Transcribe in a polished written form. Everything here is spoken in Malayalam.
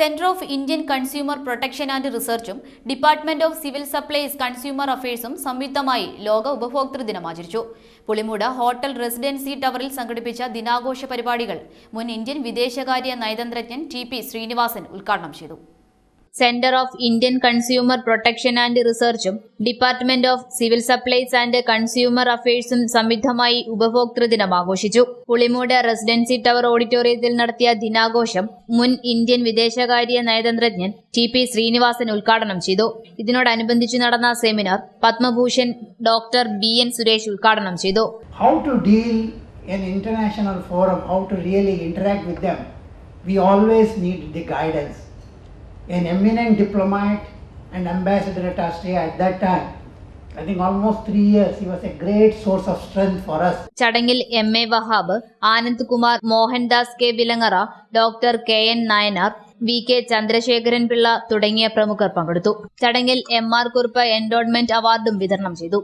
Centre of Indian consumer protection and റിസർച്ചും department of civil supplies consumer അഫയേഴ്സും സംയുക്തമായി ലോക ഉപഭോക്തൃ ദിനം ആചരിച്ചു. പുളിമൂട് ഹോട്ടൽ റെസിഡൻസി ടവറിൽ സംഘടിപ്പിച്ച ദിനാഘോഷ പരിപാടികൾ മുൻ ഇന്ത്യൻ വിദേശകാര്യ നയതന്ത്രജ്ഞൻ ടി.പി. ശ്രീനിവാസൻ ഉദ്ഘാടനം ചെയ്തു. Centre of Indian consumer protection and റിസർച്ചും department of civil supplies and consumer അഫയേഴ്സും സംയുക്തമായി ഉപഭോക്തൃ ദിനം ആഘോഷിച്ചു. പുളിമൂട് റെസിഡൻസി ടവർ ഓഡിറ്റോറിയത്തിൽ നടത്തിയ ദിനാഘോഷം മുൻ ഇന്ത്യൻ വിദേശകാര്യ നയതന്ത്രജ്ഞൻ ടി.പി. ശ്രീനിവാസൻ ഉദ്ഘാടനം ചെയ്തു. ഇതിനോടനുബന്ധിച്ച് നടന്ന സെമിനാർ പത്മഭൂഷൺ ഡോക്ടർ ബി.എൻ. സുരേഷ് ഉദ്ഘാടനം ചെയ്തു. How to deal in international forum, how to really interact with them, we always need the guidance. An eminent diplomat and ambassador at Australia at that time, I think almost 3 years, he was a great source of strength for us. ചടങ്ങിൽ M A. Wahab, Anand Kumar, Mohandas K Vilangara, doctor K N. Nayanar, V K. Chandrasekharan Pillai തുടങ്ങിയ പ്രമുഖർ പങ്കെടുത്തു. ചടങ്ങിൽ എം.ആർ. കുറുപ്പ് എൻഡോൺമെന്റ് അവാർഡും വിതരണം ചെയ്തു.